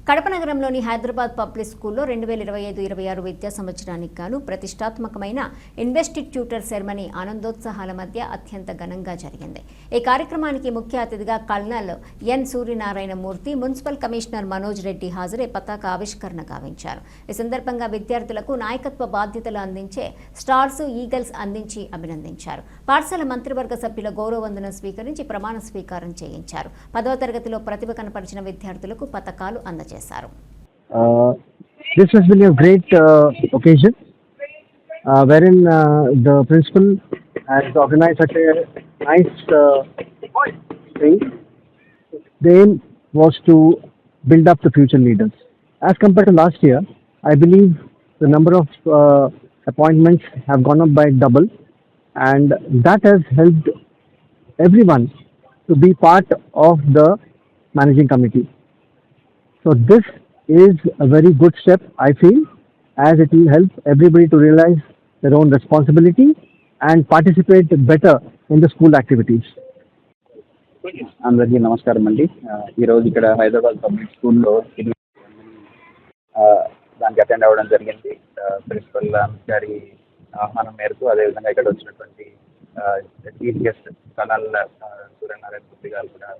కడప నగరంలోని హైదరాబాద్ పబ్లిక్ స్కూల్లో 2025-26 విద్యా సంవత్సరానికి గాను ప్రతిష్టాత్మకమైన ఇన్వెస్టిట్యూటర్ సెరమనీ ఆనందోత్సాహాల మధ్య అత్యంత ఘనంగా జరిగింది. ఈ కార్యక్రమానికి ముఖ్య అతిథిగా కల్నల్ ఎన్ సూర్యనారాయణ మూర్తి, మున్సిపల్ కమిషనర్ మనోజ్ రెడ్డి హాజరై పతాక ఆవిష్కరణ గావించారు. ఈ సందర్భంగా విద్యార్థులకు నాయకత్వ బాధ్యతలు అందించే స్టార్స్, ఈగల్స్ అందించి అభినందించారు. పాఠశాల మంత్రివర్గ సభ్యుల గౌరవవందనం స్వీకరించి ప్రమాణ స్వీకారం చేయించారు. 10వ తరగతిలో ప్రతిభ కనపరిచిన విద్యార్థులకు పతకాలు అందజేశారు. This has been a great occasion wherein the principal has organized such a nice thing. The aim was to build up the future leaders. As compared to last year, I believe the number of appointments have gone up by double, and that has helped everyone to be part of the managing committee. So this is a very good step, I feel, as it will help everybody to realize their own responsibility and participate better in the school activities. అందరికీ నమస్కారం అండి. ఈరోజు ఇక్కడ Hyderabad public స్కూల్లో దానికి attend అవ్వడం జరిగింది. Principal గారి ఆహ్వానం మేరకు, అదేవిధంగా ఇక్కడ వచ్చినటువంటి chief guest colonel Suryanarayana Murthy గారు కూడా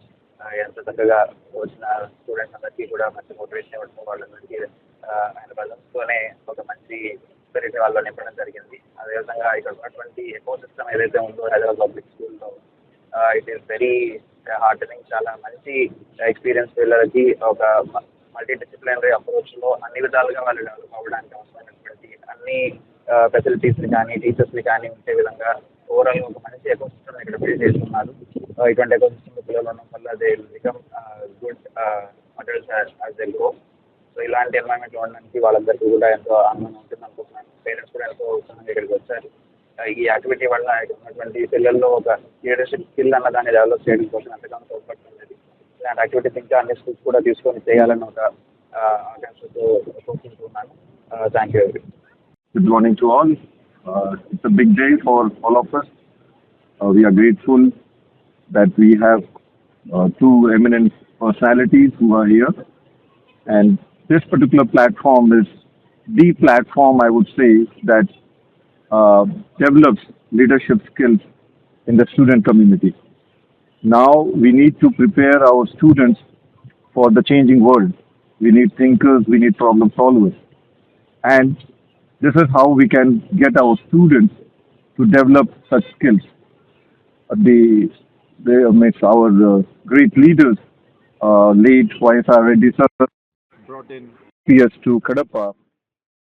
ఎంత చక్కగా వచ్చిన స్టూడెంట్స్ అందరికీ కూడా మంచి మోటివేషన్ ఇవ్వడం, వాళ్ళందరికీ ఆయన ప్రజెన్స్తోనే ఒక మంచి స్పిరిట్ వాళ్ళు నింపడం జరిగింది. అదేవిధంగా ఇక్కడ ఉన్నటువంటి ఎకో సిస్టమ్ ఏదైతే ఉందో హైదరాబాద్ పబ్లిక్ స్కూల్లో, ఇట్ ఈస్ వెరీ హార్టనింగ్. చాలా మంచి ఎక్స్పీరియన్స్ పిల్లలకి ఒక మల్టీ డిసిప్లినరీ అప్రోచ్లో అన్ని విధాలుగా వాళ్ళు డెవలప్ అవ్వడానికి అవసరమైనటువంటి అన్ని ఫెసిలిటీస్ని కానీ, టీచర్స్ని కానీ ఉండే విధంగా ఓవరాల్గా ఒక మంచి ఎకో సిస్టమ్ ఇక్కడ బిల్డ్ చేస్తున్నారు. ఇటువంటి ఎకో సిస్టమ్ పిల్లలు ఉండడం వల్ల they become good adults as they grow. So ఇలాంటి ఎన్వైరన్మెంట్లో ఉండడానికి వాళ్ళందరికీ కూడా ఎంతో ఆనందంగా ఉంటుంది అనుకుంటున్నాను. పేరెంట్స్ కూడా ఎంతో ఉత్సాహంగా ఇక్కడికి వచ్చారు. ఈ యాక్టివిటీ వల్ల ఉన్నటువంటి పిల్లల్లో ఒక లీడర్షిప్ స్కిల్ అన్నదాన్ని డెవలప్ చేయడం కోసం ఎంతగానో తోడ్పడుతుంది. ఇలాంటి యాక్టివిటీస్ ఇంకా అన్ని స్కూల్స్ కూడా తీసుకొని చేయాలని ఒక ఆకాంక్షతో కోరుకుంటున్నాను. Thank you every. Good morning to all. It's a big day for all of us. We are grateful that we have two eminent personalities who are here, and this particular platform is the platform, I would say, that develops leadership skills in the student community. Now we need to prepare our students for the changing world. We need thinkers, we need problem solvers, and this is how we can get our students to develop such skills. They makes our great leaders, late YSR Reddy sir, brought in PS to Kadapa